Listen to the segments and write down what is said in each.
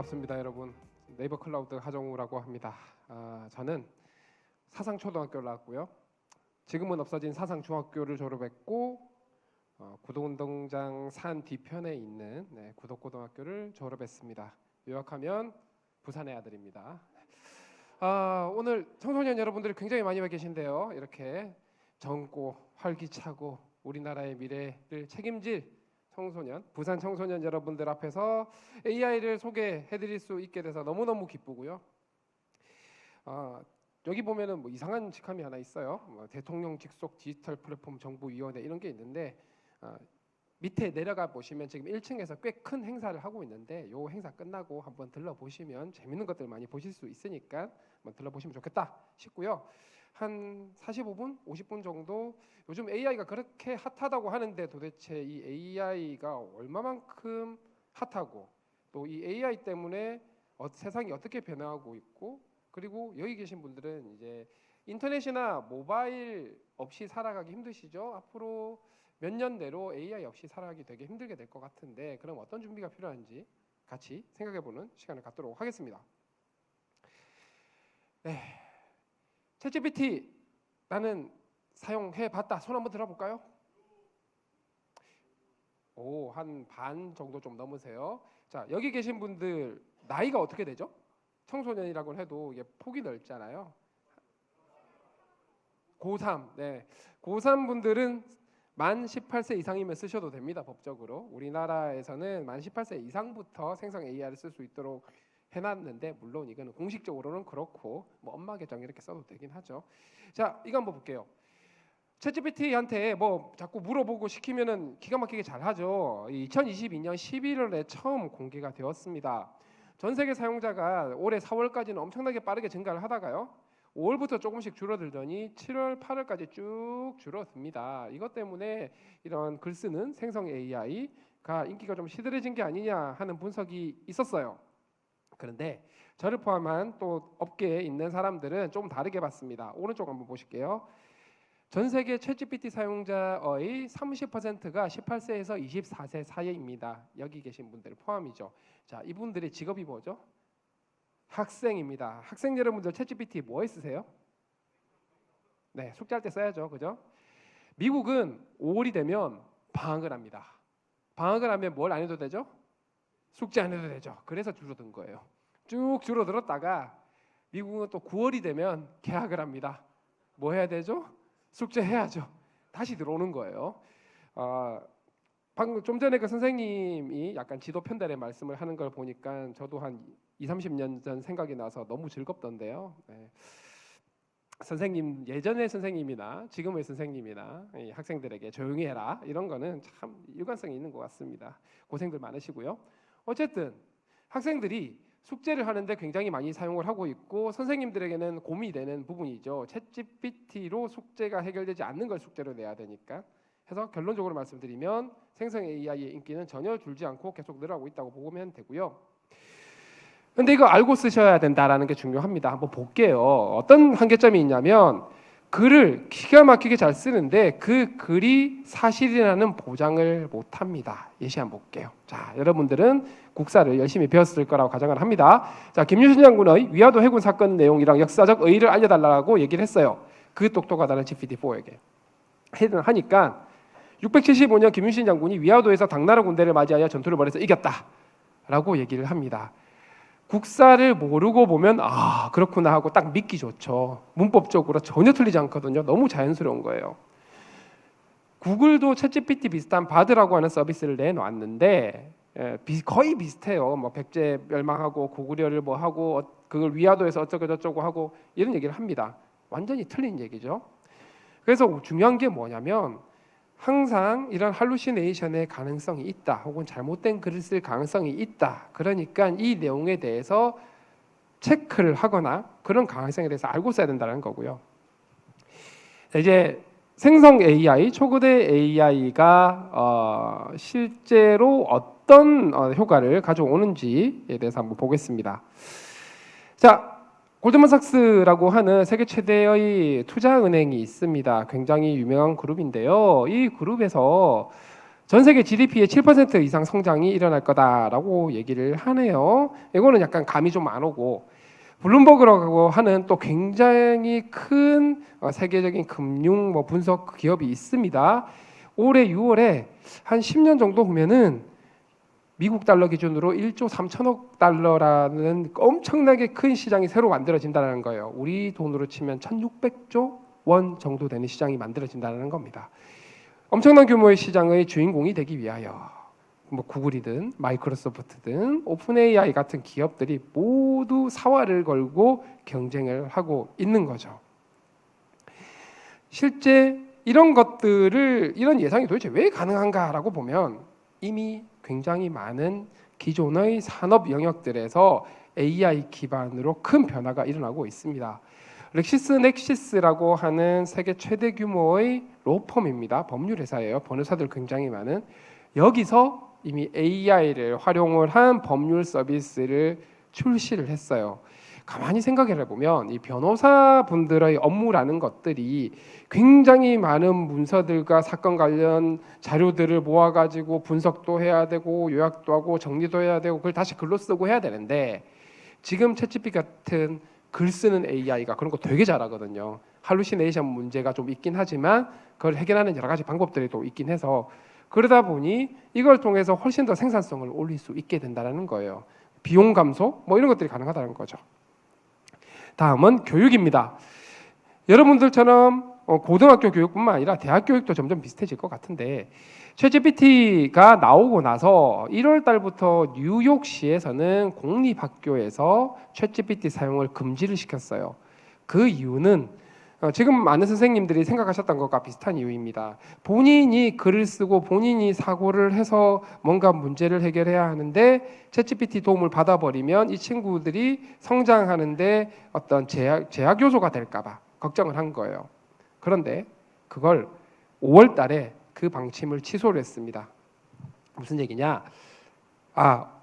반갑습니다, 여러분. 네이버 클라우드 하정우라고 합니다. 저는 사상초등학교를 나왔고요. 지금은 없어진 사상중학교를 졸업했고 구도운동장 산 뒤편에 있는 구덕고등학교를 졸업했습니다. 요약하면 부산의 아들입니다. 오늘 청소년 여러분들이 굉장히 많이 와 계신데요. 이렇게 젊고 활기차고 우리나라의 미래를 책임질 청소년, 부산 청소년 여러분들 앞에서 AI를 소개해드릴 수 있게 돼서 너무너무 기쁘고요. 여기 보면은 뭐 이상한 직함이 하나 있어요. 대통령 직속 디지털 플랫폼 정보위원회 이런 게 있는데 밑에 내려가 보시면 지금 1층에서 꽤 큰 행사를 하고 있는데 이 행사 끝나고 한번 들러보시면 재밌는 것들 많이 보실 수 있으니까 한번 들러보시면 좋겠다 싶고요. 한 45분, 50분 정도 요즘 AI가 그렇게 핫하다고 하는데 도대체 이 AI가 얼마만큼 핫하고 또 이 AI 때문에 세상이 어떻게 변화하고 있고 그리고 여기 계신 분들은 이제 인터넷이나 모바일 없이 살아가기 힘드시죠? 앞으로 몇 년 내로 AI 없이 살아가기 되게 힘들게 될 것 같은데 그럼 어떤 준비가 필요한지 같이 생각해보는 시간을 갖도록 하겠습니다. 네. 챗GPT 나는 사용해봤다. 손 한번 들어볼까요? 오, 한 반 정도 좀 넘으세요. 자, 여기 계신 분들 나이가 어떻게 되죠? 청소년이라고 해도 이게 폭이 넓잖아요. 고3, 네, 고3 분들은 만 18세 이상이면 쓰셔도 됩니다. 법적으로 우리나라에서는 만 18세 이상부터 생성 AI를 쓸 수 있도록 해놨는데 물론 이거는 공식적으로는 그렇고 뭐 엄마 계정 이렇게 써도 되긴 하죠. 자, 이거 한번 볼게요. 챗GPT한테 뭐 자꾸 물어보고 시키면은 기가 막히게 잘하죠. 2022년 11월에 처음 공개가 되었습니다. 전 세계 사용자가 올해 4월까지는 엄청나게 빠르게 증가를 하다가요 5월부터 조금씩 줄어들더니 7월, 8월까지 쭉 줄어듭니다. 이것 때문에 이런 글 쓰는 생성 AI가 인기가 좀 시들해진 게 아니냐 하는 분석이 있었어요. 그런데 저를 포함한 또 업계에 있는 사람들은 좀 다르게 봤습니다. 오른쪽 한번 보실게요. 전 세계 챗GPT 사용자의 30%가 18세에서 24세 사이입니다. 여기 계신 분들 포함이죠. 자, 이분들의 직업이 뭐죠? 학생입니다. 학생 여러분들 챗GPT 뭐 쓰세요? 네, 숙제할 때 써야죠. 그죠? 미국은 5월이 되면 방학을 합니다. 방학을 하면 뭘 안 해도 되죠? 숙제 안 해도 되죠. 그래서 줄어든 거예요. 쭉 줄어들었다가 미국은 또 9월이 되면 개학을 합니다. 뭐 해야 되죠? 숙제 해야죠. 다시 들어오는 거예요. 방금 좀 전에 그 선생님이 약간 지도 편달의 말씀을 하는 걸 보니까 저도 한 20-30년 전 생각이 나서 너무 즐겁던데요. 네. 선생님 예전의 선생님이나 지금의 선생님이나 학생들에게 조용히 해라 이런 거는 참 일관성이 있는 것 같습니다. 고생들 많으시고요. 어쨌든 학생들이 숙제를 하는데 굉장히 많이 사용을 하고 있고 선생님들에게는 고민이 되는 부분이죠. 챗GPT로 숙제가 해결되지 않는 걸 숙제로 내야 되니까. 해서 결론적으로 말씀드리면 생성 AI의 인기는 전혀 줄지 않고 계속 늘어나고 있다고 보면 되고요. 근데 이거 알고 쓰셔야 된다라는 게 중요합니다. 한번 볼게요. 어떤 한계점이 있냐면 글을 기가 막히게 잘 쓰는데 그 글이 사실이라는 보장을 못합니다. 예시 한번 볼게요. 자, 여러분들은 국사를 열심히 배웠을 거라고 가정을 합니다. 자, 김유신 장군의 위화도 해군 사건 내용이랑 역사적 의의를 알려달라고 얘기를 했어요. 그 똑똑하다는 GPT-4에게 하니까 675년 김유신 장군이 위화도에서 당나라 군대를 맞이하여 전투를 벌여서 이겼다라고 얘기를 합니다. 국사를 모르고 보면 그렇구나 하고 딱 믿기 좋죠. 문법적으로 전혀 틀리지 않거든요. 너무 자연스러운 거예요. 구글도 챗GPT 비슷한 바드라고 하는 서비스를 내놓았는데 거의 비슷해요. 뭐 백제 멸망하고 고구려를 뭐 하고 그걸 위화도에서 어쩌고 저쩌고 하고 이런 얘기를 합니다. 완전히 틀린 얘기죠. 그래서 중요한 게 뭐냐면 항상 이런 할루시네이션의 가능성이 있다 혹은 잘못된 글을 쓸 가능성이 있다. 그러니까 이 내용에 대해서 체크를 하거나 그런 가능성에 대해서 알고 써야 된다는 거고요. 이제 생성 AI, 초거대 AI가 실제로 어떤 효과를 가져오는지에 대해서 한번 보겠습니다. 자, 골드만삭스라고 하는 세계 최대의 투자은행이 있습니다. 굉장히 유명한 그룹인데요. 이 그룹에서 전 세계 GDP의 7% 이상 성장이 일어날 거다라고 얘기를 하네요. 이거는 약간 감이 좀 안 오고, 블룸버그라고 하는 또 굉장히 큰 세계적인 금융 분석 기업이 있습니다. 올해 6월에 한 10년 정도 보면은 미국 달러 기준으로 1조 3천억 달러라는 엄청나게 큰 시장이 새로 만들어진다는 거예요. 우리 돈으로 치면 1600조 원 정도 되는 시장이 만들어진다는 겁니다. 엄청난 규모의 시장의 주인공이 되기 위하여 구글이든 마이크로소프트든 오픈 AI 같은 기업들이 모두 사활을 걸고 경쟁을 하고 있는 거죠. 실제 이런 예상이 도대체 왜 가능한가라고 보면 이미 굉장히 많은 기존의 산업 영역들에서 AI 기반으로 큰 변화가 일어나고 있습니다. 렉시스넥시스라고 하는 세계 최대 규모의 로펌입니다. 법률 회사예요. 변호사들 굉장히 많은. 여기서 이미 AI를 활용을 한 법률 서비스를 출시를 했어요. 가만히 생각해 보면 이 변호사분들의 업무라는 것들이 굉장히 많은 문서들과 사건 관련 자료들을 모아가지고 분석도 해야 되고 요약도 하고 정리도 해야 되고 그걸 다시 글로 쓰고 해야 되는데, 지금 챗GPT 같은 글 쓰는 AI가 그런 거 되게 잘하거든요. 할루시네이션 문제가 좀 있긴 하지만 그걸 해결하는 여러 가지 방법들이 또 있긴 해서, 그러다 보니 이걸 통해서 훨씬 더 생산성을 올릴 수 있게 된다는 거예요. 비용 감소 이런 것들이 가능하다는 거죠. 다음은 교육입니다. 여러분들처럼 고등학교 교육뿐만 아니라 대학 교육도 점점 비슷해질 것 같은데, 챗GPT가 나오고 나서 1월 달부터 뉴욕시에서는 공립학교에서 챗GPT 사용을 금지를 시켰어요. 그 이유는 지금 많은 선생님들이 생각하셨던 것과 비슷한 이유입니다. 본인이 글을 쓰고 본인이 사고를 해서 뭔가 문제를 해결해야 하는데 챗GPT 도움을 받아버리면 이 친구들이 성장하는데 어떤 제약 요소가 될까 봐 걱정을 한 거예요. 그런데 그걸 5월 달에 그 방침을 취소를 했습니다. 무슨 얘기냐?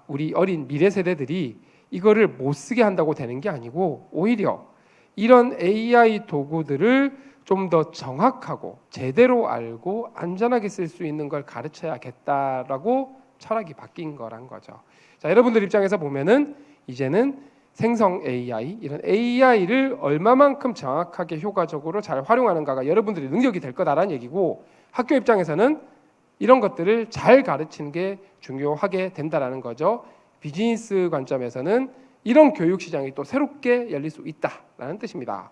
우리 어린 미래 세대들이 이거를 못 쓰게 한다고 되는 게 아니고, 오히려 이런 AI 도구들을 좀 더 정확하고 제대로 알고 안전하게 쓸 수 있는 걸 가르쳐야겠다라고 철학이 바뀐 거란 거죠. 자, 여러분들 입장에서 보면은 이제는 생성 AI, 이런 AI를 얼마만큼 정확하게 효과적으로 잘 활용하는가가 여러분들의 능력이 될 거다라는 얘기고, 학교 입장에서는 이런 것들을 잘 가르치는 게 중요하게 된다라는 거죠. 비즈니스 관점에서는 이런 교육 시장이 또 새롭게 열릴 수 있다라는 뜻입니다.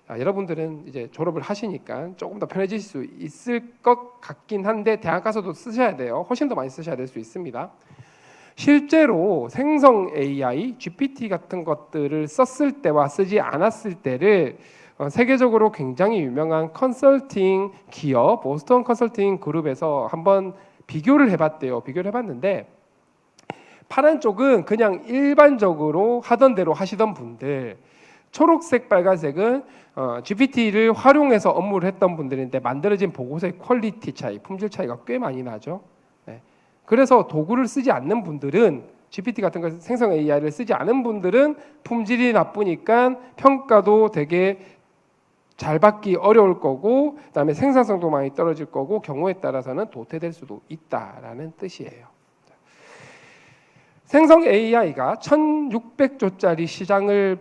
자, 여러분들은 이제 졸업을 하시니까 조금 더 편해질 수 있을 것 같긴 한데 대학 가서도 쓰셔야 돼요. 훨씬 더 많이 쓰셔야 될 수 있습니다. 실제로 생성 AI, GPT 같은 것들을 썼을 때와 쓰지 않았을 때를 세계적으로 굉장히 유명한 컨설팅 기업 보스턴 컨설팅 그룹에서 한번 비교를 해봤대요. 비교를 해봤는데, 파란 쪽은 그냥 일반적으로 하던 대로 하시던 분들, 초록색, 빨간색은 GPT를 활용해서 업무를 했던 분들인데 만들어진 보고서의 퀄리티 차이, 품질 차이가 꽤 많이 나죠. 네. 그래서 도구를 쓰지 않는 분들은, GPT 같은 거 생성 AI를 쓰지 않은 분들은 품질이 나쁘니까 평가도 되게 잘 받기 어려울 거고, 그다음에 생산성도 많이 떨어질 거고, 경우에 따라서는 도태될 수도 있다라는 뜻이에요. 생성 AI가 1600조짜리 시장을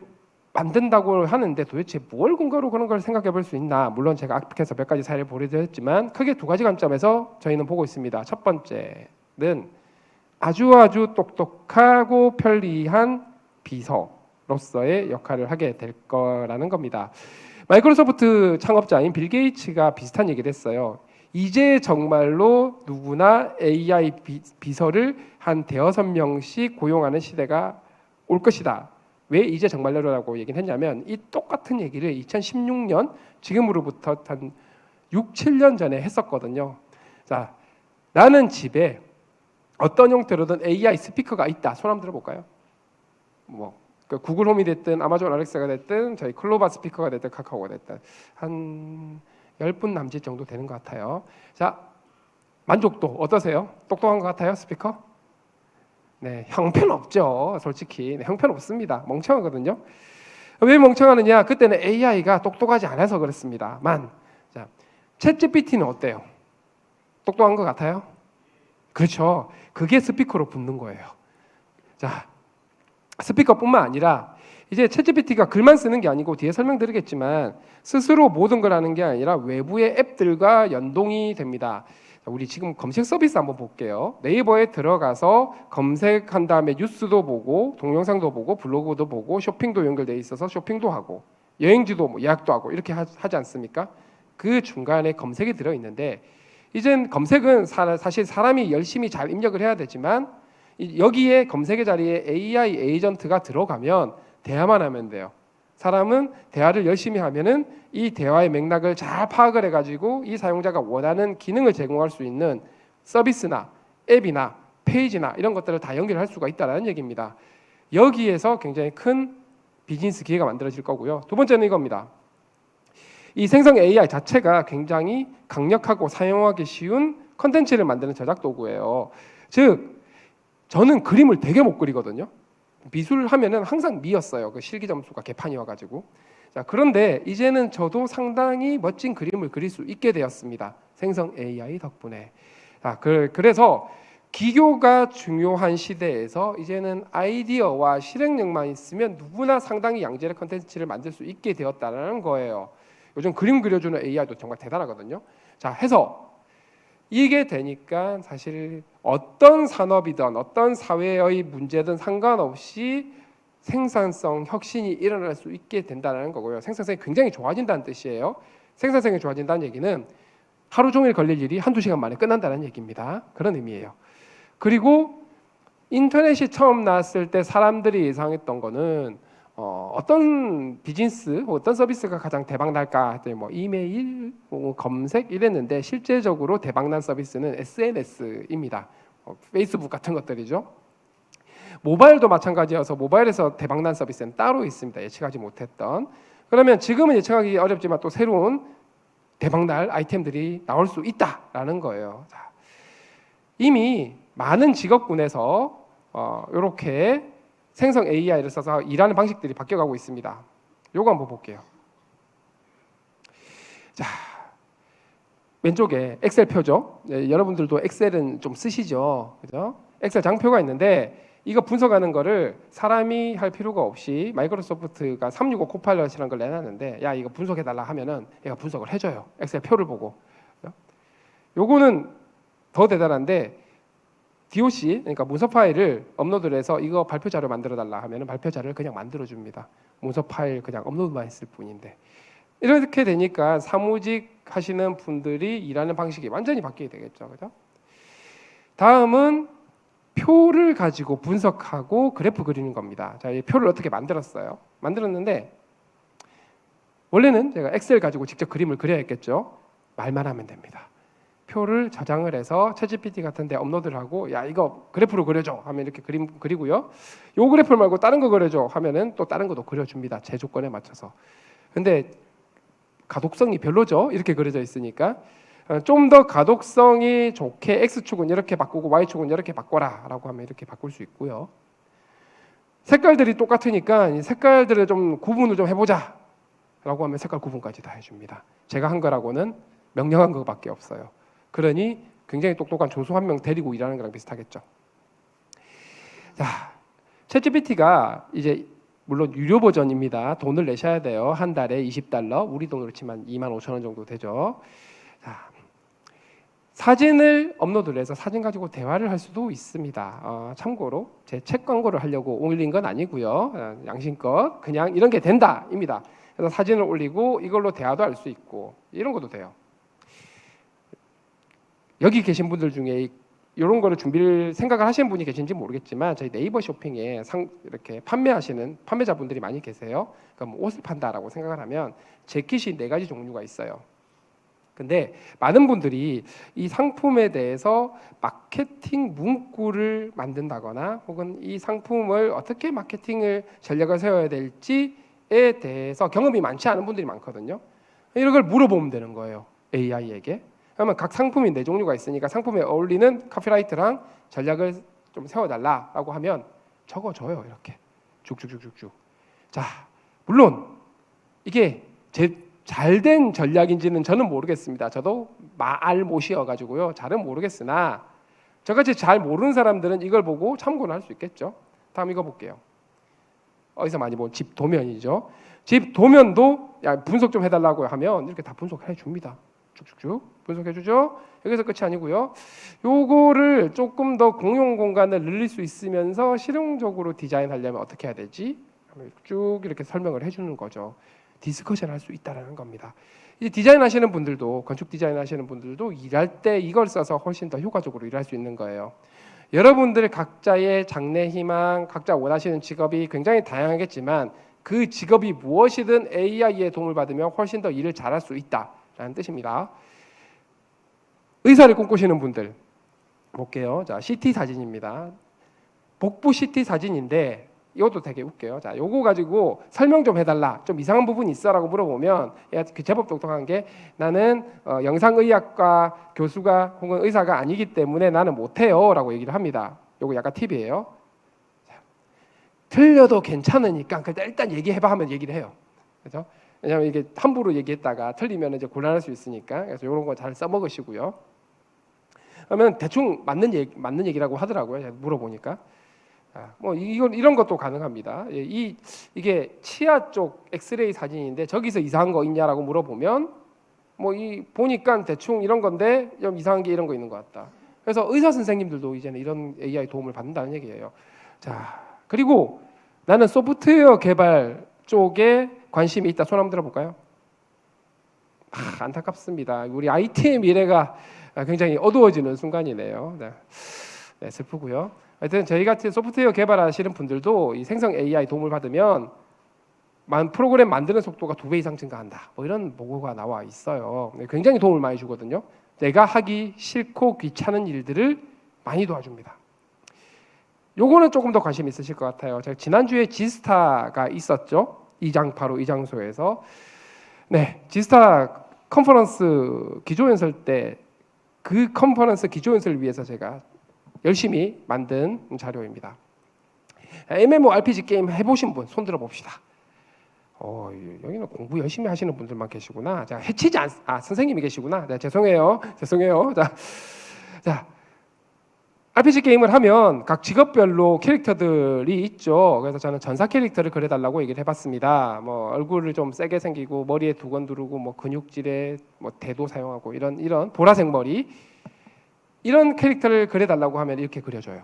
만든다고 하는데 도대체 뭘 근거로 그런 걸 생각해 볼 수 있나? 물론 제가 앞에서 몇 가지 사례를 보여드렸지만 크게 두 가지 관점에서 저희는 보고 있습니다. 첫 번째는 아주 똑똑하고 편리한 비서로서의 역할을 하게 될 거라는 겁니다. 마이크로소프트 창업자인 빌 게이츠가 비슷한 얘기를 했어요. 이제 정말로 누구나 AI 비서를 한 대여섯 명씩 고용하는 시대가 올 것이다. 왜 이제 정말로라고 얘기를 했냐면, 이 똑같은 얘기를 2016년, 지금으로부터 한 6, 7년 전에 했었거든요. 자, 나는 집에 어떤 형태로든 AI 스피커가 있다. 손 한번 들어볼까요? 구글 홈이 됐든 아마존 알렉사가 됐든 저희 클로바 스피커가 됐든 카카오가 됐든 한 10분 남짓 정도 되는 것 같아요. 자, 만족도 어떠세요? 똑똑한 것 같아요, 스피커? 네, 형편없죠. 솔직히 형편없습니다. 멍청하거든요. 왜 멍청하느냐? 그때는 AI가 똑똑하지 않아서 그렇습니다만, 자, 챗GPT는 어때요? 똑똑한 것 같아요? 그렇죠. 그게 스피커로 붙는 거예요. 자, 스피커뿐만 아니라 이제 챗GPT가 글만 쓰는 게 아니고 뒤에 설명드리겠지만 스스로 모든 걸 하는 게 아니라 외부의 앱들과 연동이 됩니다. 우리 지금 검색 서비스 한번 볼게요. 네이버에 들어가서 검색한 다음에 뉴스도 보고 동영상도 보고 블로그도 보고 쇼핑도 연결돼 있어서 쇼핑도 하고 여행지도 뭐 예약도 하고 이렇게 하지 않습니까? 그 중간에 검색이 들어있는데 이젠 검색은 사실 사람이 열심히 잘 입력을 해야 되지만 여기에 검색의 자리에 AI 에이전트가 들어가면 대화만 하면 돼요. 사람은 대화를 열심히 하면은 이 대화의 맥락을 잘 파악을 해가지고 이 사용자가 원하는 기능을 제공할 수 있는 서비스나 앱이나 페이지나 이런 것들을 다 연결할 수가 있다는 얘기입니다. 여기에서 굉장히 큰 비즈니스 기회가 만들어질 거고요. 두 번째는 이겁니다. 이 생성 AI 자체가 굉장히 강력하고 사용하기 쉬운 컨텐츠를 만드는 저작 도구예요. 즉 저는 그림을 되게 못 그리거든요. 미술 하면은 항상 미였어요. 그 실기 점수가 개판이어가지고. 자, 그런데 이제는 저도 상당히 멋진 그림을 그릴 수 있게 되었습니다. 생성 AI 덕분에. 자, 그래서 기교가 중요한 시대에서 이제는 아이디어와 실행력만 있으면 누구나 상당히 양질의 컨텐츠를 만들 수 있게 되었다는 거예요. 요즘 그림 그려주는 AI도 정말 대단하거든요. 자, 해서 이게 되니까 사실 어떤 산업이든 어떤 사회의 문제든 상관없이 생산성 혁신이 일어날 수 있게 된다는 거고요. 생산성이 굉장히 좋아진다는 뜻이에요. 생산성이 좋아진다는 얘기는 하루 종일 걸릴 일이 한두 시간 만에 끝난다는 얘기입니다. 그런 의미예요. 그리고 인터넷이 처음 나왔을 때 사람들이 예상했던 거는 어떤 비즈니스, 어떤 서비스가 가장 대박 날까 했더니 뭐 이메일, 검색 이랬는데 실제적으로 대박난 서비스는 SNS입니다. 페이스북 같은 것들이죠. 모바일도 마찬가지여서 모바일에서 대박난 서비스는 따로 있습니다. 예측하지 못했던. 그러면 지금은 예측하기 어렵지만 또 새로운 대박날 아이템들이 나올 수 있다라는 거예요. 자, 이미 많은 직업군에서 이렇게 생성 AI를 써서 일하는 방식들이 바뀌어가고 있습니다. 요거 한번 볼게요. 자, 왼쪽에 엑셀 표죠. 여러분들도 엑셀은 좀 쓰시죠, 그죠? 엑셀 장표가 있는데 이거 분석하는 거를 사람이 할 필요가 없이 마이크로소프트가 365 코파일럿이라는 걸 내놨는데 야 이거 분석해달라 하면은 얘가 분석을 해줘요. 엑셀 표를 보고. 요거는 더 대단한데 DOC 그러니까 문서 파일을 업로드를 해서 이거 발표 자료 만들어 달라 하면은 발표 자료를 그냥 만들어 줍니다. 문서 파일 그냥 업로드만 했을 뿐인데 이렇게 되니까 사무직 하시는 분들이 일하는 방식이 완전히 바뀌게 되겠죠, 그죠? 다음은 표를 가지고 분석하고 그래프 그리는 겁니다. 자, 이 표를 어떻게 만들었어요? 만들었는데 원래는 제가 엑셀 가지고 직접 그림을 그려야 했겠죠. 말만 하면 됩니다. 표를 저장을 해서 챗GPT 같은 데 업로드를 하고 야 이거 그래프로 그려줘 하면 이렇게 그림 그리고요. 요 그래프 말고 다른 거 그려줘 하면은 또 다른 것도 그려줍니다. 제 조건에 맞춰서. 근데 가독성이 별로죠. 이렇게 그려져 있으니까 좀 더 가독성이 좋게 X축은 이렇게 바꾸고 Y축은 이렇게 바꿔라 라고 하면 이렇게 바꿀 수 있고요. 색깔들이 똑같으니까 이 색깔들을 좀 구분을 좀 해보자 라고 하면 색깔 구분까지 다 해줍니다. 제가 한 거라고는 명령한 것밖에 없어요. 그러니 굉장히 똑똑한 조수 한 명 데리고 일하는 거랑 비슷하겠죠. 자, 챗GPT가 이제 물론 유료 버전입니다. 돈을 내셔야 돼요. 한 달에 $20, 우리 돈으로 치면 25,000원 정도 되죠. 자, 사진을 업로드를 해서 사진 가지고 대화를 할 수도 있습니다. 참고로 제 책 광고를 하려고 올린 건 아니고요. 양심껏 그냥 이런 게 된다입니다. 그래서 사진을 올리고 이걸로 대화도 할 수 있고 이런 것도 돼요. 여기 계신 분들 중에 이런 거를 준비를 생각을 하시는 분이 계신지 모르겠지만 저희 네이버 쇼핑에 이렇게 판매하시는 판매자분들이 많이 계세요. 그러니까 뭐 옷을 판다라고 생각을 하면 재킷이 4가지 종류가 있어요. 근데 많은 분들이 이 상품에 대해서 마케팅 문구를 만든다거나 혹은 이 상품을 어떻게 마케팅을 전략을 세워야 될지에 대해서 경험이 많지 않은 분들이 많거든요. 이런 걸 물어보면 되는 거예요. AI에게. 그러면 각 상품이 4종류가 있으니까 상품에 어울리는 카피라이트랑 전략을 좀 세워달라라고 하면 적어줘요. 이렇게 쭉쭉쭉쭉쭉. 자, 물론 이게 잘된 전략인지는 저는 모르겠습니다. 저도 말못이어가지고요. 잘은 모르겠으나 저같이 잘 모르는 사람들은 이걸 보고 참고를 할 수 있겠죠. 다음 이거 볼게요. 어디서 많이 본 집 도면이죠. 집 도면도 야, 분석 좀 해달라고 하면 이렇게 다 분석해 줍니다. 쭉쭉쭉 분석해 주죠. 여기서 끝이 아니고요. 요거를 조금 더 공용 공간을 늘릴 수 있으면서 실용적으로 디자인하려면 어떻게 해야 되지? 쭉 이렇게 설명을 해주는 거죠. 디스커션 할 수 있다라는 겁니다. 이제 디자인 하시는 분들도, 건축 디자인 하시는 분들도 일할 때 이걸 써서 훨씬 더 효과적으로 일할 수 있는 거예요. 여러분들 각자의 장래 희망, 각자 원하시는 직업이 굉장히 다양하겠지만 그 직업이 무엇이든 AI의 도움을 받으면 훨씬 더 일을 잘할 수 있다라는 뜻입니다. 의사를 꿈꾸시는 분들 볼게요. 자, CT 사진입니다. 복부 CT 사진인데 이것도 되게 웃겨요. 자, 요거 가지고 설명 좀 해달라. 좀 이상한 부분이 있어라고 물어보면 그 제법 똑똑한 게 나는 영상의학과 교수가 혹은 의사가 아니기 때문에 나는 못해요라고 얘기를 합니다. 요거 약간 팁이에요. 자, 틀려도 괜찮으니까 일단 얘기해봐 하면 얘기를 해요. 그렇죠? 왜냐하면 이게 함부로 얘기했다가 틀리면 이제 곤란할 수 있으니까 그래서 이런 거 잘 써먹으시고요. 그러면 대충 맞는 얘기라고 하더라고요. 물어보니까. 뭐 이런 것도 가능합니다. 이게 치아 쪽 엑스레이 사진인데 저기서 이상한 거 있냐라고 물어보면 뭐 보니까 대충 이런 건데 좀 이상한 게 이런 거 있는 것 같다. 그래서 의사 선생님들도 이제는 이런 AI 도움을 받는다는 얘기예요. 자, 그리고 나는 소프트웨어 개발 쪽에 관심이 있다. 손 한번 들어볼까요? 안타깝습니다. 우리 IT의 미래가 굉장히 어두워지는 순간이네요. 네, 슬프고요. 하여튼 저희 같은 소프트웨어 개발하시는 분들도 이 생성 AI 도움을 받으면 프로그램 만드는 속도가 2배 이상 증가한다. 뭐 이런 보고가 나와 있어요. 굉장히 도움을 많이 주거든요. 내가 하기 싫고 귀찮은 일들을 많이 도와줍니다. 요거는 조금 더 관심 있으실 것 같아요. 제가 지난주에 지스타가 있었죠. 바로 이 장소에서. 네, 지스타 컨퍼런스 기조연설 때 그 컨퍼런스 기조연설을 위해서 제가 열심히 만든 자료입니다. MMORPG 게임 해보신 분 손 들어봅시다. 여기는 공부 열심히 하시는 분들만 계시구나. 자, 해치지 선생님이 계시구나. 네, 죄송해요. 자, RPG 게임을 하면 각 직업별로 캐릭터들이 있죠. 그래서 저는 전사 캐릭터를 그려달라고 얘기를 해봤습니다. 뭐 얼굴을 좀 세게 생기고 머리에 두건 두르고 뭐 근육질에 뭐 대도 사용하고 이런 보라색 머리 이런 캐릭터를 그려달라고 하면 이렇게 그려줘요.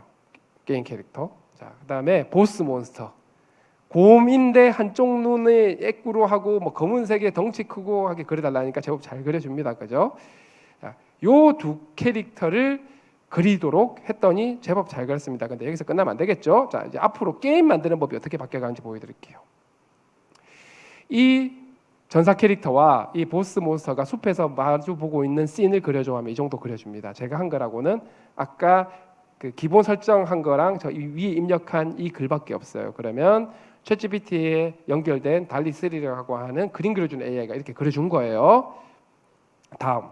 게임 캐릭터. 자, 그다음에 보스 몬스터. 곰인데 한쪽 눈에 애꾸로 하고 뭐 검은색에 덩치 크고 하게 그려달라니까 제법 잘 그려줍니다. 그죠? 자, 요 두 캐릭터를 그리도록 했더니 제법 잘 그렸습니다. 근데 여기서 끝나면 안 되겠죠? 자, 이제 앞으로 게임 만드는 법이 어떻게 바뀌어가는지 보여드릴게요. 이 전사 캐릭터와 이 보스 몬스터가 숲에서 마주 보고 있는 씬을 그려줘 하면 이 정도 그려줍니다. 제가 한 거라고는 아까 그 기본 설정한 거랑 저 위에 입력한 이 글밖에 없어요. 그러면 챗GPT에 연결된 달리3라고 하는 그림 그려주는 AI가 이렇게 그려준 거예요. 다음.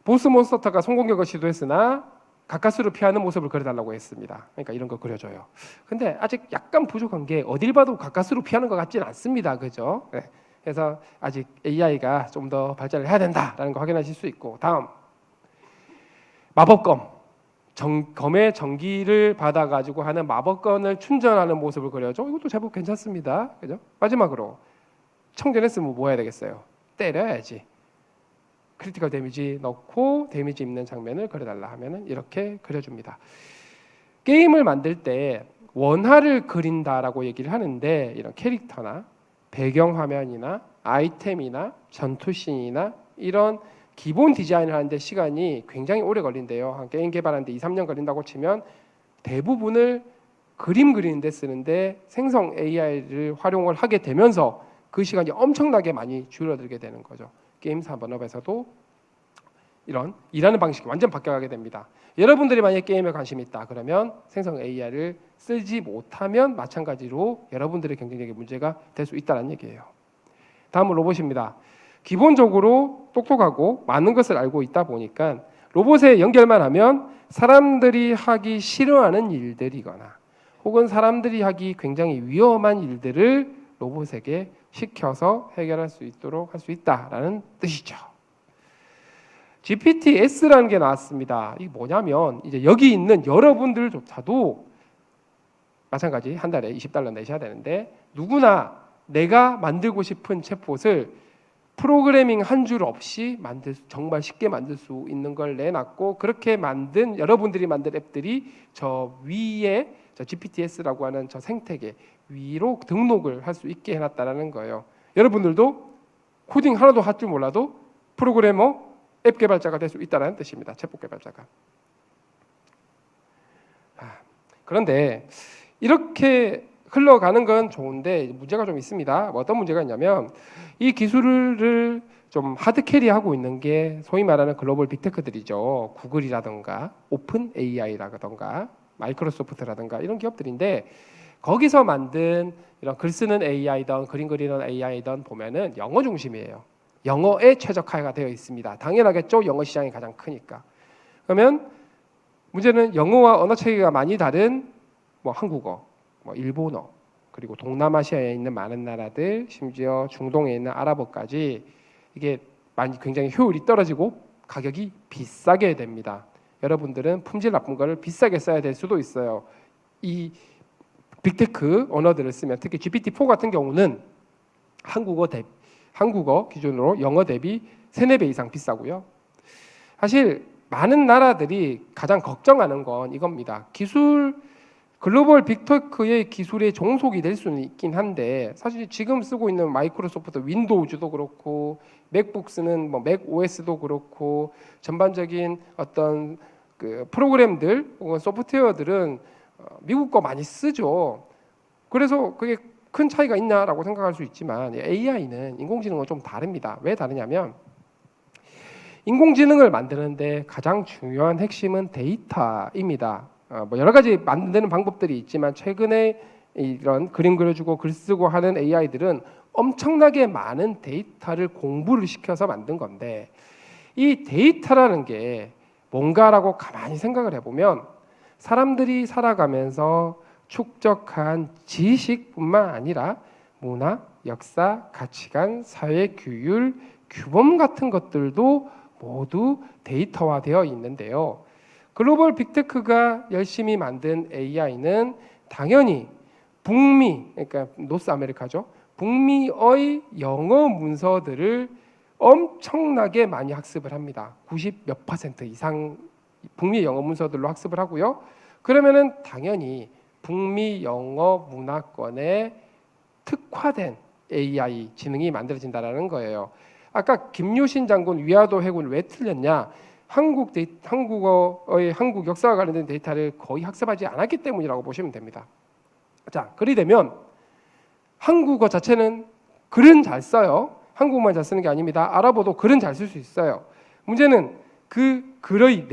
보스 몬스터가 성공격을 시도했으나 가까스로 피하는 모습을 그려달라고 했습니다. 그러니까 이런 거 그려줘요. 근데 아직 약간 부족한 게 어딜 봐도 가까스로 피하는 것 같지는 않습니다. 그죠? 네. 그래서 아직 AI가 좀 더 발전을 해야 된다라는 거 확인하실 수 있고. 다음. 마법검. 검의 전기를 받아가지고 하는 마법건을 충전하는 모습을 그려줘. 이것도 제법 괜찮습니다. 그죠? 마지막으로 충전했으면 뭐 해야 되겠어요? 때려야지. 크리티컬 데미지 넣고 데미지 입는 장면을 그려달라 하면은 이렇게 그려줍니다. 게임을 만들 때 원화를 그린다라고 얘기를 하는데 이런 캐릭터나 배경화면이나 아이템이나 전투씬이나 이런 기본 디자인을 하는데 시간이 굉장히 오래 걸린대요. 한 게임 개발하는데 2-3년 걸린다고 치면 대부분을 그림 그리는데 쓰는데 생성 AI를 활용을 하게 되면서 그 시간이 엄청나게 많이 줄어들게 되는 거죠. 게임 산업에서도 이런 일하는 방식이 완전 바뀌어가게 됩니다. 여러분들이 만약에 게임에 관심이 있다 그러면 생성 AI를 쓰지 못하면 마찬가지로 여러분들의 경쟁력에 문제가 될 수 있다는 얘기예요. 다음은 로봇입니다. 기본적으로 똑똑하고 많은 것을 알고 있다 보니까 로봇에 연결만 하면 사람들이 하기 싫어하는 일들이거나 혹은 사람들이 하기 굉장히 위험한 일들을 로봇에게 시켜서 해결할 수 있도록 할 수 있다라는 뜻이죠. GPTS라는 게 나왔습니다. 이게 뭐냐면 이제 여기 있는 여러분들조차도 마찬가지 한 달에 $20 내셔야 되는데 누구나 내가 만들고 싶은 챗봇을 프로그래밍 한 줄 없이 정말 쉽게 만들 수 있는 걸 내놨고 그렇게 만든 여러분들이 만든 앱들이 저 위에 저 GPTS라고 하는 저 생태계 위로 등록을 할 수 있게 해놨다라는 거예요. 여러분들도 코딩 하나도 할 줄 몰라도 프로그래머, 앱 개발자가 될 수 있다는 뜻입니다. 챗봇 개발자가. 그런데 이렇게 흘러가는 건 좋은데 문제가 좀 있습니다. 어떤 문제가 있냐면 이 기술을 좀 하드캐리하고 있는 게 소위 말하는 글로벌 빅테크들이죠. 구글이라든가 오픈 AI라든가 마이크로소프트라든가 이런 기업들인데 거기서 만든 이런 글 쓰는 AI든 그림 그리는 AI든 보면은 영어 중심이에요. 영어에 최적화가 되어 있습니다. 당연하겠죠. 영어 시장이 가장 크니까. 그러면 문제는 영어와 언어 체계가 많이 다른 한국어, 일본어, 그리고 동남아시아에 있는 많은 나라들, 심지어 중동에 있는 아랍어까지 이게 굉장히 효율이 떨어지고 가격이 비싸게 됩니다. 여러분들은 품질 나쁜 거를 비싸게 써야 될 수도 있어요. 이 빅테크 언어들을 쓰면 특히 GPT-4 같은 경우는 한국어 기준으로 영어 대비 3-4배 이상 비싸고요. 사실 많은 나라들이 가장 걱정하는 건 이겁니다. 글로벌 빅테크의 기술에 종속이 될 수는 있긴 한데 사실 지금 쓰고 있는 마이크로소프트 윈도우즈도 그렇고 맥북 쓰는 맥 OS도 그렇고 전반적인 어떤 그 프로그램들 혹은 소프트웨어들은 미국 거 많이 쓰죠. 그래서 그게 큰 차이가 있냐라고 생각할 수 있지만 AI는 인공지능은 좀 다릅니다. 왜 다르냐면 인공지능을 만드는데 가장 중요한 핵심은 데이터입니다. 여러 가지 만드는 방법들이 있지만 최근에 이런 그림 그려주고 글 쓰고 하는 AI들은 엄청나게 많은 데이터를 공부를 시켜서 만든 건데 이 데이터라는 게 뭔가라고 가만히 생각을 해보면 사람들이 살아가면서 축적한 지식뿐만 아니라 문화, 역사, 가치관, 사회 규율, 규범 같은 것들도 모두 데이터화되어 있는데요. 글로벌 빅테크가 열심히 만든 AI는 당연히 북미, 그러니까 노스 아메리카죠. 북미의 영어 문서들을 엄청나게 많이 학습을 합니다. 90몇 % 이상 북미 영어 문서들로 학습을 하고요. 그러면은 당연히 북미 영어 문화권에 특화된 AI 지능이 만들어진다는 거예요. 아까 김유신 장군 위화도 해군을 왜 틀렸냐? 한국 역사와 관련된 데이터를 거의 학습하지 않았기 때문이라고 보시면 됩니다. 자, 그리 되면 한국어 자체는 글은 잘 써요. 한국만 잘 쓰는 게 아닙니다. 아랍어도 글은 잘 쓸 수 있어요. 문제는 그 글의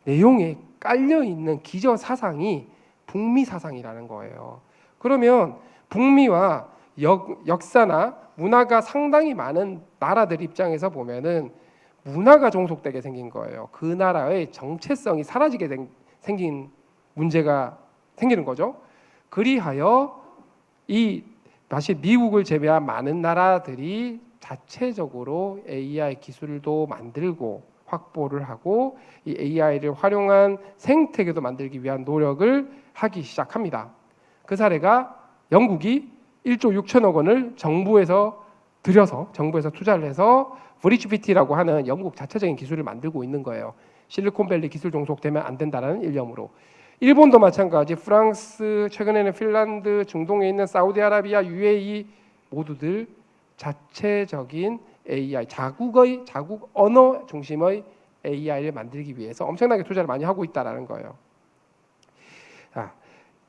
내용에 깔려 있는 기저 사상이 북미 사상이라는 거예요. 그러면 북미와 역사나 문화가 상당히 많은 나라들 입장에서 보면은 문화가 종속되게 생긴 거예요. 그 나라의 정체성이 사라지게 생긴 문제가 생기는 거죠. 그리하여 다시 미국을 제외한 많은 나라들이 자체적으로 AI 기술도 만들고 확보를 하고 이 AI를 활용한 생태계도 만들기 위한 노력을 하기 시작합니다. 그 사례가 영국이 1조 6천억 원을 정부에서 투자를 해서 브릿지피티라고 하는 영국 자체적인 기술을 만들고 있는 거예요. 실리콘밸리 기술 종속되면 안 된다는 일념으로. 일본도 마찬가지, 프랑스, 최근에는 핀란드, 중동에 있는 사우디아라비아, UAE 모두들 자체적인 AI, 자국 언어 중심의 AI를 만들기 위해서 엄청나게 투자를 많이 하고 있다라는 거예요. 자,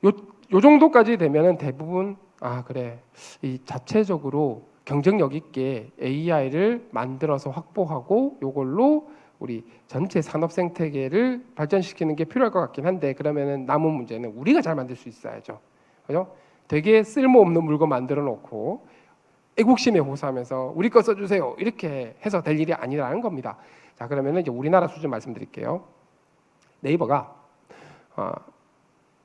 요 정도까지 되면은 대부분 이 자체적으로 경쟁력 있게 AI를 만들어서 확보하고 요걸로 우리 전체 산업 생태계를 발전시키는 게 필요할 것 같긴 한데 그러면은 남은 문제는 우리가 잘 만들 수 있어야죠. 그죠? 되게 쓸모없는 물건 만들어 놓고 애국심에 호소하면서 우리 거 써주세요 이렇게 해서 될 일이 아니라는 겁니다. 자, 그러면은 이제 우리나라 수준 말씀드릴게요. 네이버가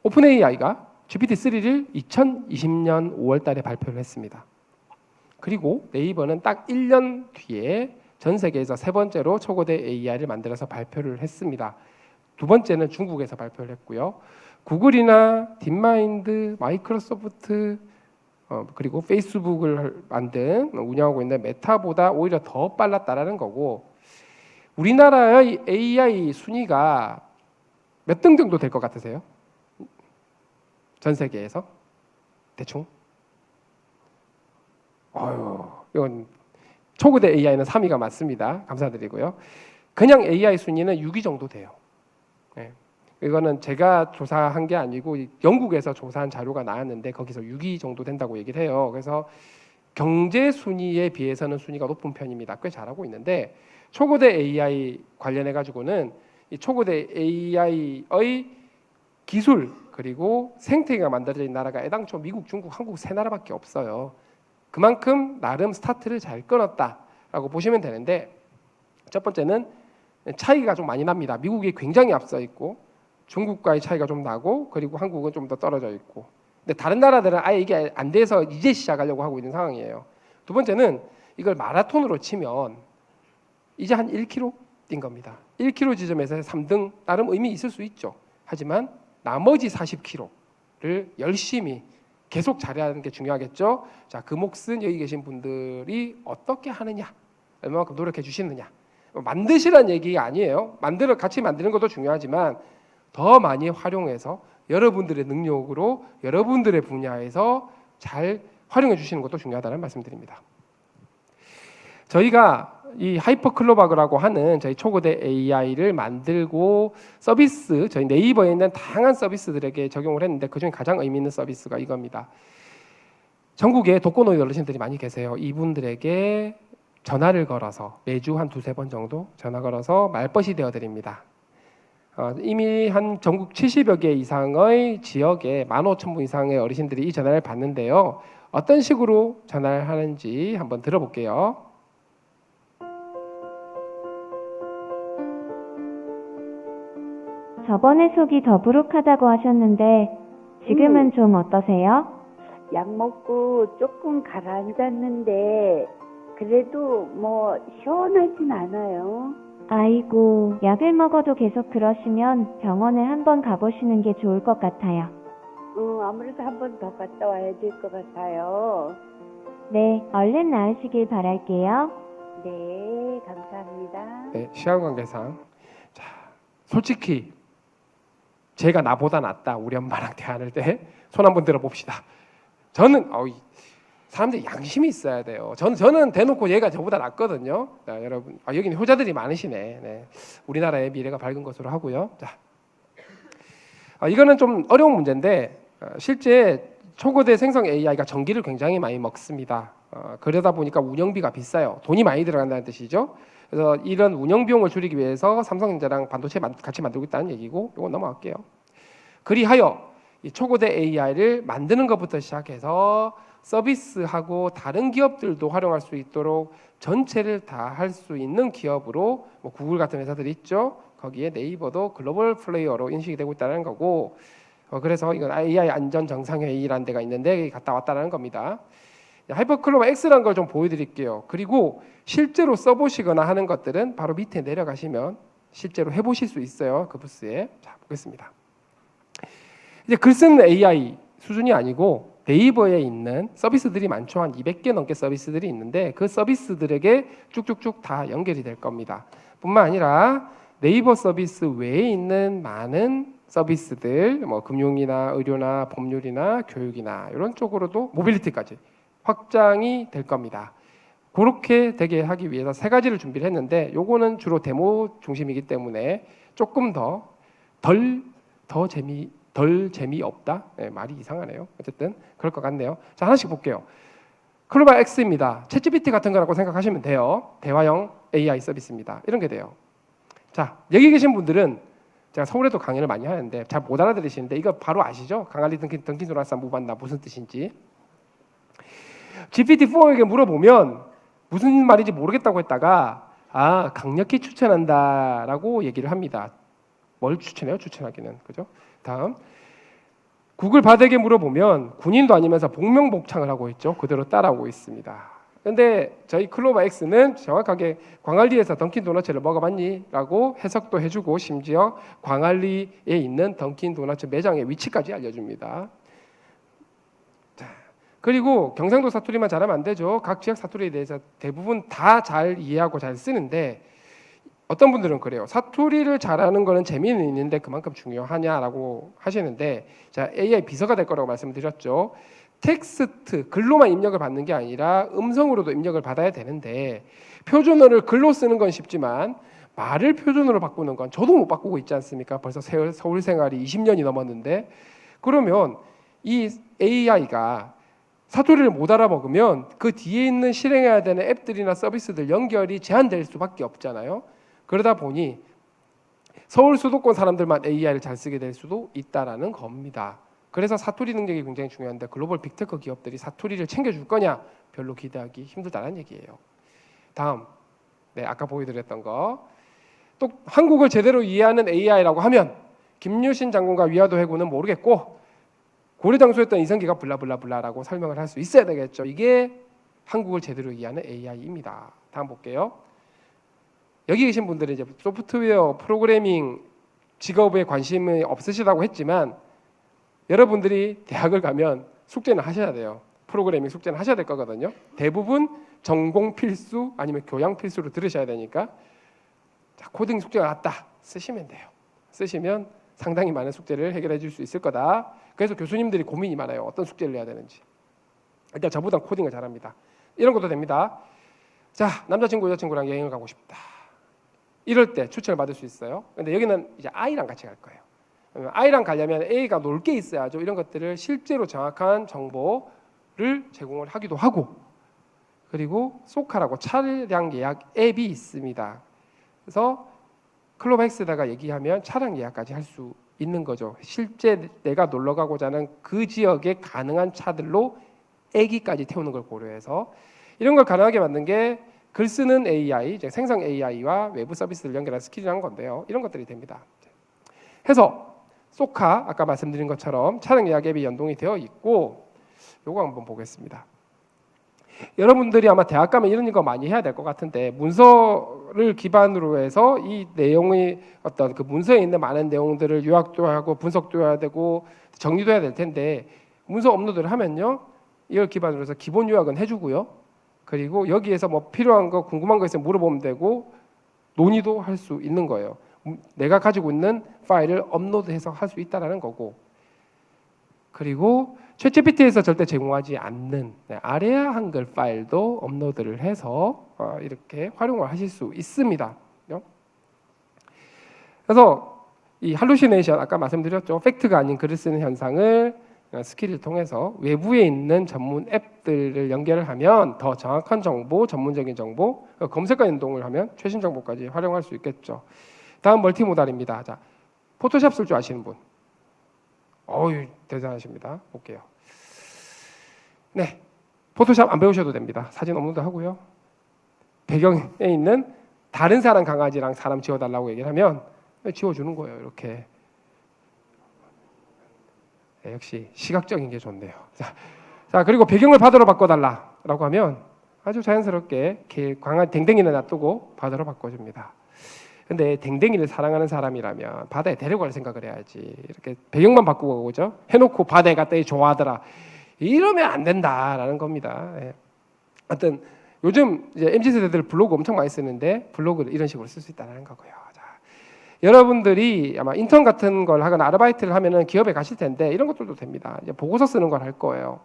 오픈 AI가 GPT-3를 2020년 5월달에 발표를 했습니다. 그리고 네이버는 딱 1년 뒤에 전 세계에서 세 번째로 초고대 AI를 만들어서 발표를 했습니다. 두 번째는 중국에서 발표를 했고요. 구글이나 딥마인드, 마이크로소프트 그리고 페이스북을 운영하고 있는 메타보다 오히려 더 빨랐다라는 거고, 우리나라의 AI 순위가 몇 등 정도 될 것 같으세요? 전 세계에서 대충? 이건 초고대 AI는 3위가 맞습니다. 감사드리고요. 그냥 AI 순위는 6위 정도 돼요. 네. 이거는 제가 조사한 게 아니고 영국에서 조사한 자료가 나왔는데 거기서 6위 정도 된다고 얘기를 해요. 그래서 경제 순위에 비해서는 순위가 높은 편입니다. 꽤 잘하고 있는데, 초고대 AI 관련해 가지고는 이 초고대 AI의 기술 그리고 생태계가 만들어진 나라가 애당초 미국, 중국, 한국 세 나라밖에 없어요. 그만큼 나름 스타트를 잘 끊었다라고 보시면 되는데, 첫 번째는 차이가 좀 많이 납니다. 미국이 굉장히 앞서 있고 중국과의 차이가 좀 나고, 그리고 한국은 좀 더 떨어져 있고. 근데 다른 나라들은 아예 이게 안 돼서 이제 시작하려고 하고 있는 상황이에요. 두 번째는 이걸 마라톤으로 치면 이제 한 1km 뛴 겁니다. 1km 지점에서 3등 나름 의미 있을 수 있죠. 하지만 나머지 40km를 열심히 계속 잘하는 게 중요하겠죠. 자, 그 몫은 여기 계신 분들이 어떻게 하느냐, 얼마만큼 노력해 주시느냐. 만드시라는 얘기가 아니에요. 같이 만드는 것도 중요하지만 더 많이 활용해서 여러분들의 능력으로 여러분들의 분야에서 잘 활용해 주시는 것도 중요하다는 말씀드립니다. 저희가 이 하이퍼클로바그라고 하는 저희 초고대 AI를 만들고 서비스, 저희 네이버에 있는 다양한 서비스들에게 적용을 했는데 그중에 가장 의미 있는 서비스가 이겁니다. 전국에 독거노인 어르신들이 많이 계세요. 이분들에게 전화를 걸어서 매주 한 2-3번 정도 전화 걸어서 말벗이 되어드립니다. 이미 한 전국 70여 개 이상의 지역에 15,000분 이상의 어르신들이 이 전화를 받는데요. 어떤 식으로 전화를 하는지 한번 들어볼게요. 저번에 속이 더부룩하다고 하셨는데 지금은 좀 어떠세요? 약 먹고 조금 가라앉았는데 그래도 뭐 시원하진 않아요. 아이고, 약을 먹어도 계속 그러시면 병원에 한번 가보시는 게 좋을 것 같아요. 아무래도 한 번 더 갔다 와야 될 것 같아요. 네, 얼른 나으시길 바랄게요. 네, 감사합니다. 네, 시간 관계상 자, 솔직히 제가 나보다 낫다, 우리 엄마랑 대화할 때 손 한번 들어봅시다. 저는 사람들이 양심이 있어야 돼요. 저는 대놓고 얘가 저보다 낫거든요. 자, 여러분, 여기는 효자들이 많으시네. 네. 우리나라의 미래가 밝은 것으로 하고요. 자, 이거는 좀 어려운 문제인데 실제 초고대 생성 AI가 전기를 굉장히 많이 먹습니다. 그러다 보니까 운영비가 비싸요. 돈이 많이 들어간다는 뜻이죠. 그래서 이런 운영 비용을 줄이기 위해서 삼성전자랑 반도체 같이 만들고 있다는 얘기고, 이건 넘어갈게요. 그리하여 이 초고대 AI를 만드는 것부터 시작해서 서비스하고 다른 기업들도 활용할 수 있도록 전체를 다 할 수 있는 기업으로 뭐 구글 같은 회사들이 있죠. 거기에 네이버도 글로벌 플레이어로 인식이 되고 있다는 거고, 그래서 이건 AI 안전 정상회의라는 데가 있는데 갔다 왔다는 겁니다. 하이퍼클로바 X라는 걸 좀 보여드릴게요. 그리고 실제로 써보시거나 하는 것들은 바로 밑에 내려가시면 실제로 해보실 수 있어요. 그 부스에. 자, 보겠습니다. 이제 글 쓰는 AI 수준이 아니고 네이버에 있는 서비스들이 많죠. 한 200개 넘게 서비스들이 있는데 그 서비스들에게 쭉쭉쭉 다 연결이 될 겁니다. 뿐만 아니라 네이버 서비스 외에 있는 많은 서비스들, 뭐 금융이나 의료나 법률이나 교육이나 이런 쪽으로도 모빌리티까지 확장이 될 겁니다. 그렇게 되게 하기 위해서 세 가지를 준비를 했는데, 요거는 주로 데모 중심이기 때문에 조금 덜 재미없다? 네, 말이 이상하네요. 어쨌든 그럴 것 같네요. 자, 하나씩 볼게요. 클로바 X입니다. 챗GPT 같은 거라고 생각하시면 돼요. 대화형 AI 서비스입니다. 이런 게 돼요. 자, 여기 계신 분들은 제가 서울에도 강의를 많이 하는데 잘 못 알아들으시는데 이거 바로 아시죠? 강아리 던킨 돌아서 무반다 무슨 뜻인지. GPT-4에게 물어보면 무슨 말인지 모르겠다고 했다가 강력히 추천한다라고 얘기를 합니다. 뭘 추천해요? 추천하기는. 그죠? 다음, 구글 바드에게 물어보면 군인도 아니면서 복명복창을 하고 있죠. 그대로 따라오고 있습니다. 근데 저희 클로바 X는 정확하게 광안리에서 던킨 도너츠를 먹어봤니? 라고 해석도 해주고 심지어 광안리에 있는 던킨 도너츠 매장의 위치까지 알려줍니다. 자, 그리고 경상도 사투리만 잘하면 안 되죠. 각 지역 사투리에 대해서 대부분 다 잘 이해하고 잘 쓰는데 어떤 분들은 그래요. 사투리를 잘하는 거는 재미는 있는데 그만큼 중요하냐라고 하시는데, 자, AI 비서가 될 거라고 말씀드렸죠. 텍스트, 글로만 입력을 받는 게 아니라 음성으로도 입력을 받아야 되는데 표준어를 글로 쓰는 건 쉽지만 말을 표준어로 바꾸는 건 저도 못 바꾸고 있지 않습니까? 벌써 서울 생활이 20년이 넘었는데, 그러면 이 AI가 사투리를 못 알아먹으면 그 뒤에 있는 실행해야 되는 앱들이나 서비스들 연결이 제한될 수밖에 없잖아요. 그러다 보니 서울 수도권 사람들만 AI를 잘 쓰게 될 수도 있다라는 겁니다. 그래서 사투리 능력이 굉장히 중요한데 글로벌 빅테크 기업들이 사투리를 챙겨줄 거냐? 별로 기대하기 힘들다는 얘기예요. 다음, 네, 아까 보여드렸던 거. 또 한국을 제대로 이해하는 AI라고 하면 김유신 장군과 위화도 해군은 모르겠고 고려장수였던 이성기가 블라블라블라라고 설명을 할 수 있어야 되겠죠. 이게 한국을 제대로 이해하는 AI입니다. 다음 볼게요. 여기 계신 분들은 이제 소프트웨어 프로그래밍 직업에 관심이 없으시다고 했지만 여러분들이 대학을 가면 숙제는 하셔야 돼요. 프로그래밍 숙제는 하셔야 될 거거든요. 대부분 전공 필수 아니면 교양 필수로 들으셔야 되니까, 자, 코딩 숙제가 왔다 쓰시면 돼요. 쓰시면 상당히 많은 숙제를 해결해 줄 수 있을 거다. 그래서 교수님들이 고민이 많아요. 어떤 숙제를 해야 되는지. 일단 저보다 코딩을 잘합니다. 이런 것도 됩니다. 자, 남자친구 여자친구랑 여행을 가고 싶다. 이럴 때 추천을 받을 수 있어요. 근데 여기는 이제 I랑 같이 갈 거예요. I랑 가려면 A가 놀 게 있어야죠. 이런 것들을 실제로 정확한 정보를 제공을 하기도 하고, 그리고 소카라고 차량 예약 앱이 있습니다. 그래서 클로바엑스다가 얘기하면 차량 예약까지 할 수 있는 거죠. 실제 내가 놀러 가고자 하는 그 지역에 가능한 차들로 애기까지 태우는 걸 고려해서 이런 걸 가능하게 만든 게 글 쓰는 AI, 생성 AI와 외부 서비스를 연결한 스킬이라는 건데요. 이런 것들이 됩니다. 해서 소카 아까 말씀드린 것처럼 차량 예약 앱이 연동이 되어 있고, 요거 한번 보겠습니다. 여러분들이 아마 대학 가면 이런 거 많이 해야 될 것 같은데, 문서를 기반으로 해서 이 내용이 어떤 그 문서에 있는 많은 내용들을 요약도 하고 분석도 해야 되고 정리도 해야 될 텐데, 문서 업로드를 하면요, 이걸 기반으로 해서 기본 요약은 해주고요. 그리고 여기에서 뭐 필요한 거 궁금한 거 있으면 물어보면 되고 논의도 할 수 있는 거예요. 내가 가지고 있는 파일을 업로드해서 할 수 있다라는 거고, 그리고 챗GPT에서 절대 제공하지 않는 아레아 한글 파일도 업로드를 해서 이렇게 활용을 하실 수 있습니다. 그래서 이 할루시네이션 아까 말씀드렸죠. 팩트가 아닌 글을 쓰는 현상을 스킬을 통해서 외부에 있는 전문 앱들을 연결을 하면 더 정확한 정보, 전문적인 정보, 검색과 연동을 하면 최신 정보까지 활용할 수 있겠죠. 다음 멀티모달입니다. 자, 포토샵 쓸 줄 아시는 분. 어유 대단하십니다. 볼게요. 네, 포토샵 안 배우셔도 됩니다. 사진 업로드 하고요. 배경에 있는 다른 사람 강아지랑 사람 지워달라고 얘기를 하면 지워주는 거예요. 이렇게. 네, 역시 시각적인 게 좋네요. 자, 그리고 배경을 바다로 바꿔달라라고 하면 아주 자연스럽게 강아지 댕댕이를 놔두고 바다로 바꿔줍니다. 근데 댕댕이를 사랑하는 사람이라면 바다에 데려갈 생각을 해야지. 이렇게 배경만 바꾸고 오죠. 해놓고 바다에 갔더니 좋아하더라. 이러면 안 된다라는 겁니다. 예. 하여튼 요즘 이제 MZ 세대들 블로그 엄청 많이 쓰는데 블로그를 이런 식으로 쓸 수 있다는 거고요. 자, 여러분들이 아마 인턴 같은 걸 하거나 아르바이트를 하면은 기업에 가실 텐데 이런 것들도 됩니다. 이제 보고서 쓰는 걸 할 거예요.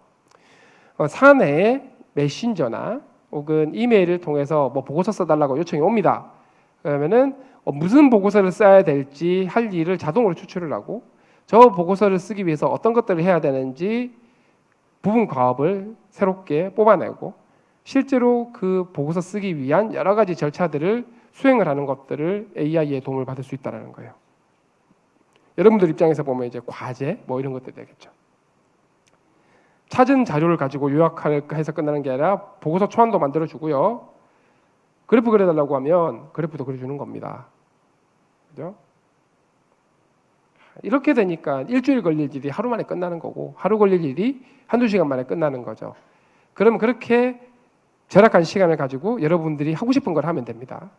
사내 메신저나 혹은 이메일을 통해서 뭐 보고서 써달라고 요청이 옵니다. 그러면은 무슨 보고서를 써야 될지 할 일을 자동으로 추출을 하고 저 보고서를 쓰기 위해서 어떤 것들을 해야 되는지 부분 과업을 새롭게 뽑아내고 실제로 그 보고서 쓰기 위한 여러 가지 절차들을 수행을 하는 것들을 AI의 도움을 받을 수 있다는 거예요. 여러분들 입장에서 보면 이제 과제 뭐 이런 것들이 되겠죠. 찾은 자료를 가지고 요약해서 끝나는 게 아니라 보고서 초안도 만들어주고요. 그래프 그려달라고 하면 그래프도 그려주는 겁니다. 그죠? 이렇게 되니까 일주일 걸릴 일이 하루 만에 끝나는 거고 하루 걸릴 일이 한두 시간 만에 끝나는 거죠. 그러면 그렇게 절약한 시간을 가지고 여러분들이 하고 싶은 걸 하면 됩니다.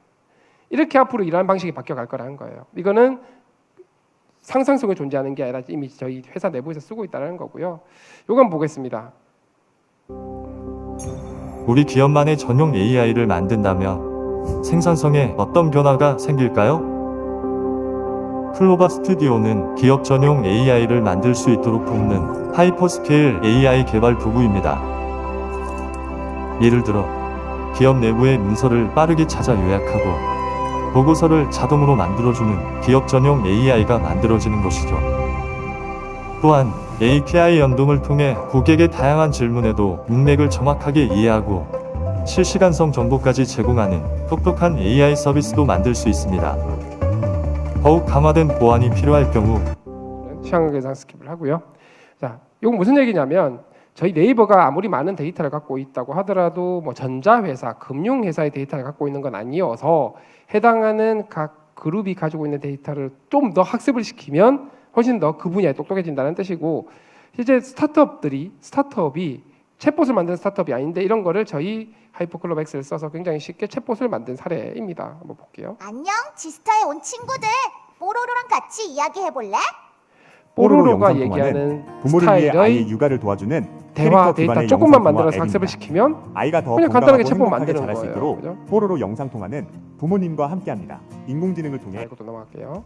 이렇게 앞으로 일하는 방식이 바뀌어갈 거라는 거예요. 이거는 상상성이 존재하는 게 아니라 이미 저희 회사 내부에서 쓰고 있다는 거고요. 이건 보겠습니다. 우리 기업만의 전용 AI를 만든다면 생산성에 어떤 변화가 생길까요? 클로바 스튜디오는 기업 전용 AI를 만들 수 있도록 돕는 하이퍼스케일 AI 개발 도구입니다. 예를 들어 기업 내부의 문서를 빠르게 찾아 요약하고 보고서를 자동으로 만들어주는 기업 전용 AI가 만들어지는 것이죠. 또한 API 연동을 통해 고객의 다양한 질문에도 문맥을 정확하게 이해하고 실시간성 정보까지 제공하는 똑똑한 AI 서비스도 만들 수 있습니다. 더욱 강화된 보안이 필요할 경우 시황 계산 스킵을 하고요. 자, 이건 무슨 얘기냐면 저희 네이버가 아무리 많은 데이터를 갖고 있다고 하더라도 뭐 전자회사, 금융회사의 데이터를 갖고 있는 건 아니어서 해당하는 각 그룹이 가지고 있는 데이터를 좀 더 학습을 시키면 훨씬 더 그 분야에 똑똑해진다는 뜻이고, 실제 스타트업이 챗봇을 만든 스타트업이 아닌데 이런 거를 저희 하이퍼클럽 X를 써서 굉장히 쉽게 챗봇을 만든 사례입니다. 한번 볼게요. 안녕, 지스타에 온 친구들. 뽀로로랑 같이 이야기해볼래? 뽀로로가 영상 얘기하는 부모를 위해 아이의 스타일의 육아를 도와주는 대화 캐릭터 데이터 기반의 조금만 영상 통화 만들어서 학습을 앱입니다. 시키면 아이가 더 그냥 건강하고 간단하게 챗봇 행복하게 만드는 자랄 수 거예요. 있도록 그죠? 뽀로로 영상 통화는 부모님과 함께합니다. 인공지능을 자, 통해 이것도 넘어갈게요.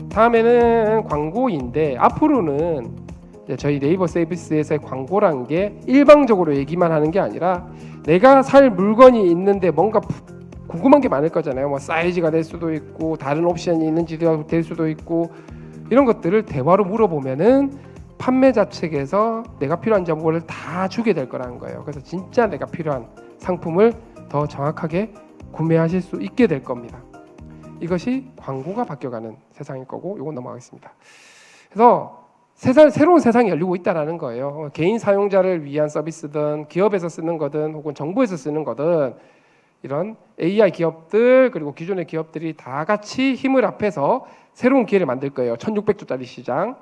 다음에는 광고인데 앞으로는 이제 저희 네이버 서비스에서의 광고란 게 일방적으로 얘기만 하는 게 아니라 내가 살 물건이 있는데 뭔가 궁금한 게 많을 거잖아요. 뭐 사이즈가 될 수도 있고 다른 옵션이 있는지도 될 수도 있고 이런 것들을 대화로 물어보면은 판매자 측에서 내가 필요한 정보를 다 주게 될 거라는 거예요. 그래서 진짜 내가 필요한 상품을 더 정확하게 구매하실 수 있게 될 겁니다. 이것이 광고가 바뀌어가는 세상일 거고, 이건 넘어가겠습니다. 그래서 새로운 세상이 열리고 있다라는 거예요. 개인 사용자를 위한 서비스든 기업에서 쓰는 거든 혹은 정부에서 쓰는 거든 이런 AI 기업들 그리고 기존의 기업들이 다 같이 힘을 합해서 새로운 기회를 만들 거예요. 1600조짜리 시장.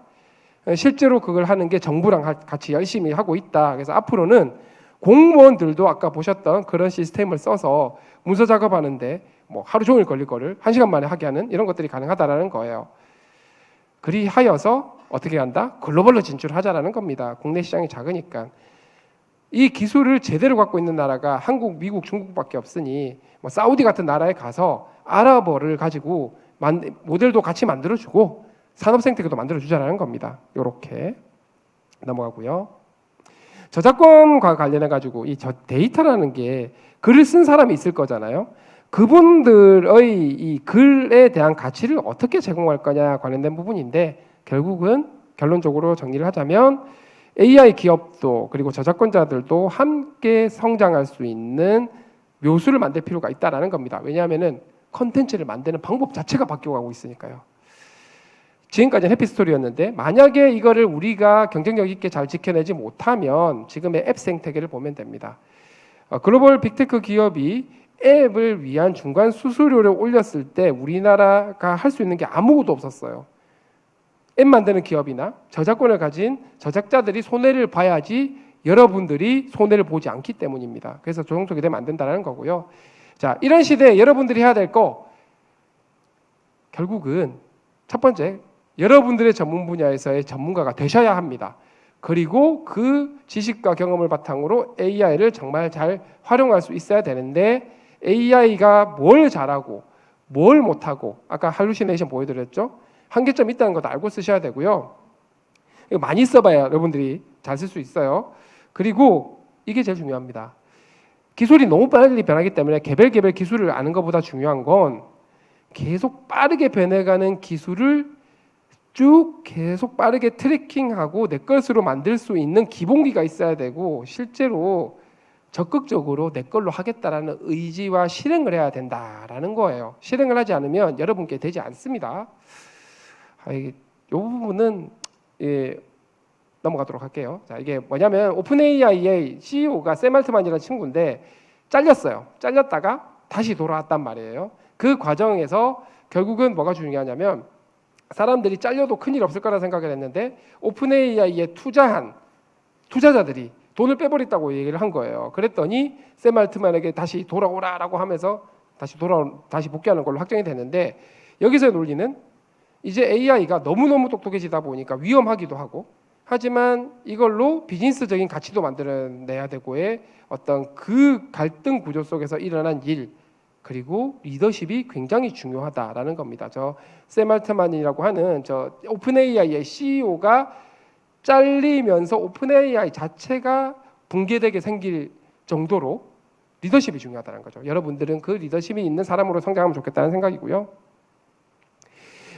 실제로 그걸 하는 게 정부랑 같이 열심히 하고 있다. 그래서 앞으로는 공무원들도 아까 보셨던 그런 시스템을 써서 문서 작업하는데 뭐 하루 종일 걸릴 거를 1시간 만에 하게 하는 이런 것들이 가능하다라는 거예요. 그리하여서 어떻게 한다? 글로벌로 진출하자라는 겁니다. 국내 시장이 작으니까. 이 기술을 제대로 갖고 있는 나라가 한국, 미국, 중국밖에 없으니 뭐 사우디 같은 나라에 가서 아랍어를 가지고 모델도 같이 만들어주고 산업 생태계도 만들어주자라는 겁니다. 이렇게 넘어가고요. 저작권과 관련해 가지고 이 데이터라는 게 글을 쓴 사람이 있을 거잖아요. 그분들의 이 글에 대한 가치를 어떻게 제공할 거냐 관련된 부분인데 결국은 결론적으로 정리를 하자면 AI 기업도 그리고 저작권자들도 함께 성장할 수 있는 묘수를 만들 필요가 있다라는 겁니다. 왜냐하면은 컨텐츠를 만드는 방법 자체가 바뀌어가고 있으니까요. 지금까지는 해피스토리였는데 만약에 이거를 우리가 경쟁력 있게 잘 지켜내지 못하면 지금의 앱 생태계를 보면 됩니다. 글로벌 빅테크 기업이 앱을 위한 중간 수수료를 올렸을 때 우리나라가 할 수 있는 게 아무것도 없었어요. 앱 만드는 기업이나 저작권을 가진 저작자들이 손해를 봐야지 여러분들이 손해를 보지 않기 때문입니다. 그래서 조정석이 되면 안 된다는 거고요. 자, 이런 시대에 여러분들이 해야 될 거 결국은 첫 번째 여러분들의 전문 분야에서의 전문가가 되셔야 합니다. 그리고 그 지식과 경험을 바탕으로 AI를 정말 잘 활용할 수 있어야 되는데 AI가 뭘 잘하고 뭘 못하고 아까 할루시네이션 보여드렸죠? 한계점이 있다는 것도 알고 쓰셔야 되고요. 이거 많이 써봐야 여러분들이 잘 쓸 수 있어요. 그리고 이게 제일 중요합니다. 기술이 너무 빨리 변하기 때문에 개별 기술을 아는 것보다 중요한 건 계속 빠르게 변해가는 기술을 쭉 계속 빠르게 트래킹하고 내 것으로 만들 수 있는 기본기가 있어야 되고 실제로 적극적으로 내 걸로 하겠다라는 의지와 실행을 해야 된다라는 거예요. 실행을 하지 않으면 여러분께 되지 않습니다. 이 부분은 넘어가도록 할게요. 자, 이게 뭐냐면 오픈 AI의 CEO가 샘 알트만이라는 친구인데 잘렸어요. 잘렸다가 다시 돌아왔단 말이에요. 그 과정에서 결국은 뭐가 중요하냐면 사람들이 잘려도 큰일 없을 거라 생각을 했는데 오픈 AI에 투자한 투자자들이 돈을 빼버렸다고 얘기를 한 거예요. 그랬더니 샘 알트만에게 다시 돌아오라라고 하면서 다시 복귀하는 걸로 확정이 됐는데, 여기서의 논리는 이제 AI가 너무너무 똑똑해지다 보니까 위험하기도 하고, 하지만 이걸로 비즈니스적인 가치도 만들어내야 되고의 어떤 그 갈등 구조 속에서 일어난 일, 그리고 리더십이 굉장히 중요하다라는 겁니다. 저 샘 알트만이라고 하는 저 오픈 AI의 CEO가 잘리면서 오픈 AI 자체가 붕괴되게 생길 정도로 리더십이 중요하다는 거죠. 여러분들은 그 리더십이 있는 사람으로 성장하면 좋겠다는 생각이고요.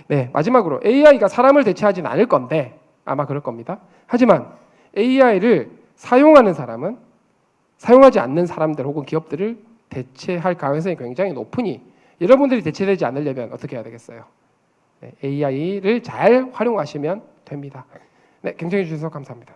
네, 마지막으로 AI가 사람을 대체하진 않을 건데 아마 그럴 겁니다. 하지만 AI를 사용하는 사람은 사용하지 않는 사람들 혹은 기업들을 대체할 가능성이 굉장히 높으니 여러분들이 대체되지 않으려면 어떻게 해야 되겠어요? 네, AI를 잘 활용하시면 됩니다. 네, 경청해 주셔서 감사합니다.